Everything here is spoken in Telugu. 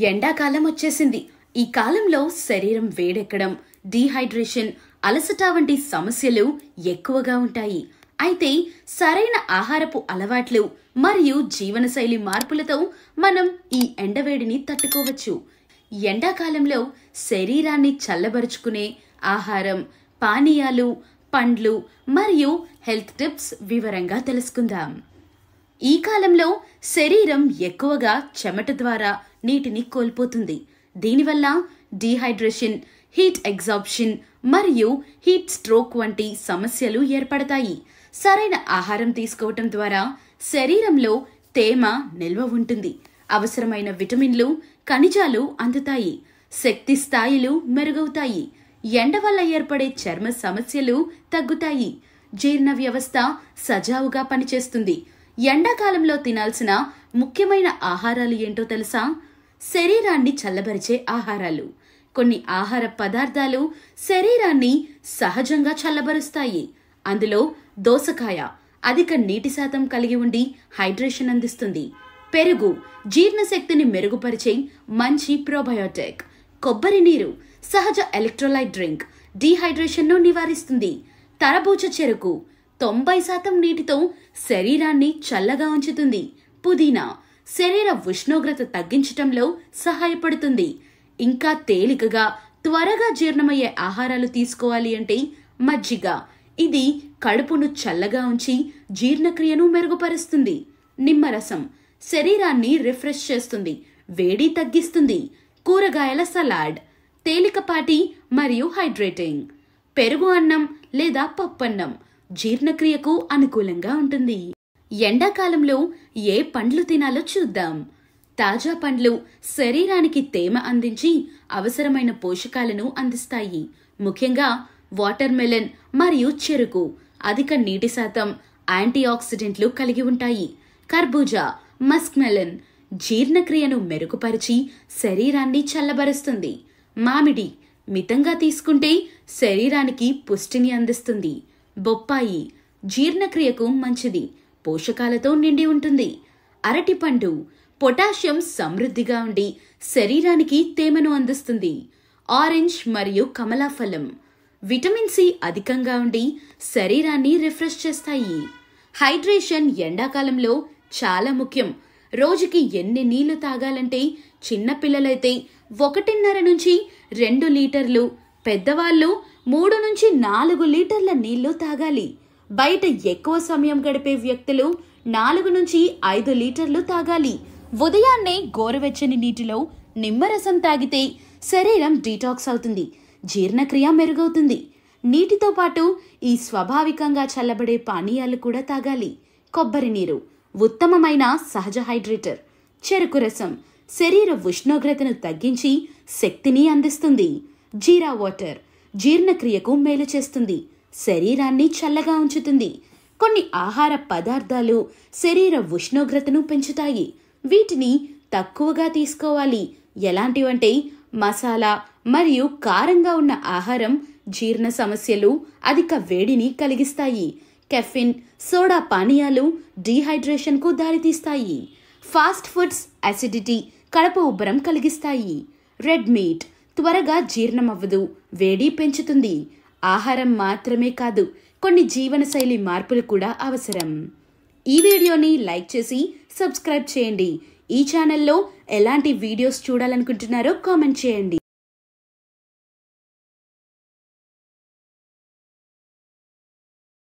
ఎండాకాలం వచ్చేసింది. ఈ కాలంలో శరీరం వేడెక్కడం, డీహైడ్రేషన్, అలసట వంటి సమస్యలు ఎక్కువగా ఉంటాయి. అయితే సరైన ఆహారపు అలవాట్లు మరియు జీవనశైలి మార్పులతో మనం ఈ ఎండవేడిని తట్టుకోవచ్చు. ఎండాకాలంలో శరీరాన్ని చల్లబరుచుకునే ఆహారం, పానీయాలు, పండ్లు మరియు హెల్త్ టిప్స్ వివరంగా తెలుసుకుందాం. ఈ కాలంలో శరీరం ఎక్కువగా చెమట ద్వారా నీటిని కోల్పోతుంది. దీనివల్ల డీహైడ్రేషన్, హీట్ ఎగ్జార్ప్షన్ మరియు హీట్ స్ట్రోక్ వంటి సమస్యలు ఏర్పడతాయి. సరైన ఆహారం తీసుకోవటం ద్వారా శరీరంలో తేమ నిల్వ ఉంటుంది. అవసరమైన విటమిన్లు, ఖనిజాలు అందుతాయి. శక్తి స్థాయిలు మెరుగవుతాయి. ఎండ వల్ల ఏర్పడే చర్మ సమస్యలు తగ్గుతాయి. జీర్ణ వ్యవస్థ సజావుగా పనిచేస్తుంది. ఎండాకాలంలో తినాల్సిన ముఖ్యమైన ఆహారాలు ఏంటో తెలుసా? శరీరాన్ని చల్లబరిచే ఆహారాలు. కొన్ని ఆహార పదార్థాలు శరీరాన్ని సహజంగా చల్లబరుస్తాయి. అందులో దోసకాయ అధిక నీటి శాతం కలిగి ఉండి హైడ్రేషన్ అందిస్తుంది. పెరుగు జీర్ణశక్తిని మెరుగుపరిచే మంచి ప్రోబయోటిక్. కొబ్బరి నీరు సహజ ఎలక్ట్రోలైట్ డ్రింక్, డీహైడ్రేషన్ను నివారిస్తుంది. తరబూజ చెరుకు 90% నీటితో శరీరాన్ని చల్లగా ఉంచుతుంది. పుదీనా శరీర ఉష్ణోగ్రత తగ్గించటంలో సహాయపడుతుంది. ఇంకా తేలికగా త్వరగా జీర్ణమయ్యే ఆహారాలు తీసుకోవాలి అంటే మజ్జిగ. ఇది కడుపును చల్లగా ఉంచి జీర్ణక్రియను మెరుగుపరుస్తుంది. నిమ్మరసం శరీరాన్ని రిఫ్రెష్ చేస్తుంది, వేడి తగ్గిస్తుంది. కూరగాయల సలాడ్ తేలికపాటి మరియు హైడ్రేటింగ్. పెరుగు అన్నం లేదా పప్పన్నం జీర్ణక్రియకు అనుకూలంగా ఉంటుంది. ఎండాకాలంలో ఏ పండ్లు తినాలో చూద్దాం. తాజా పండ్లు శరీరానికి తేమ అందించి అవసరమైన పోషకాలను అందిస్తాయి. ముఖ్యంగా వాటర్ మెలన్ మరియు చెరుకు అధిక నీటి శాతం, యాంటీ ఆక్సిడెంట్లు కలిగి ఉంటాయి. కర్బూజా, మస్క్ మెలన్ జీర్ణక్రియను మెరుగుపరిచి శరీరాన్ని చల్లబరుస్తుంది. మామిడి మితంగా తీసుకుంటే శరీరానికి పుష్టిని అందిస్తుంది. బొప్పాయి జీర్ణక్రియకు మంచిది, పోషకాలతో నిండి ఉంటుంది. అరటిపండు పొటాషియం సమృద్ధిగా ఉండి శరీరానికి తేమను అందిస్తుంది. ఆరెంజ్ మరియు కమలాఫలం విటమిన్ సి అధికంగా ఉండి శరీరాన్ని రిఫ్రెష్ చేస్తాయి. హైడ్రేషన్ ఎండాకాలంలో చాలా ముఖ్యం. రోజుకి ఎన్ని నీళ్లు తాగాలంటే చిన్నపిల్లలైతే 1.5 నుంచి 2 లీటర్లు, పెద్దవాళ్ళు 3 నుంచి 4 లీటర్ల నీళ్లు తాగాలి. బయట ఎక్కువ సమయం గడిపే వ్యక్తులు 4 నుంచి 5 లీటర్లు తాగాలి. ఉదయాన్నే గోరువెచ్చని నీటిలో నిమ్మరసం తాగితే శరీరం డీటాక్స్ అవుతుంది, జీర్ణక్రియ మెరుగవుతుంది. నీటితో పాటు ఈ స్వాభావికంగా చల్లబడే పానీయాలు కూడా తాగాలి. కొబ్బరి నీరు ఉత్తమమైన సహజ హైడ్రేటర్. చెరుకు రసం శరీర ఉష్ణోగ్రతను తగ్గించి శక్తిని అందిస్తుంది. జీరా వాటర్ జీర్ణక్రియకు మేలు చేస్తుంది, శరీరాన్ని చల్లగా ఉంచుతుంది. కొన్ని ఆహార పదార్థాలు శరీర ఉష్ణోగ్రతను పెంచుతాయి. వీటిని తక్కువగా తీసుకోవాలి. ఎలాంటివంటే మసాలా మరియు కారంగా ఉన్న ఆహారం జీర్ణ సమస్యలు, అధిక వేడిని కలిగిస్తాయి. కెఫిన్, సోడా పానీయాలు డీహైడ్రేషన్కు దారితీస్తాయి. ఫాస్ట్ ఫుడ్స్ అసిడిటీ, కడుపు ఉబ్బరం కలిగిస్తాయి. రెడ్ మీట్ త్వరగా జీర్ణమవ్వదు, వేడి పెంచుతుంది. ఆహారం మాత్రమే కాదు, కొన్ని జీవనశైలి మార్పులు కూడా అవసరం. ఈ వీడియోని లైక్ చేసి సబ్స్క్రైబ్ చేయండి. ఈ ఛానల్లో ఎలాంటి వీడియోస్ చూడాలనుకుంటున్నారో కామెంట్ చేయండి.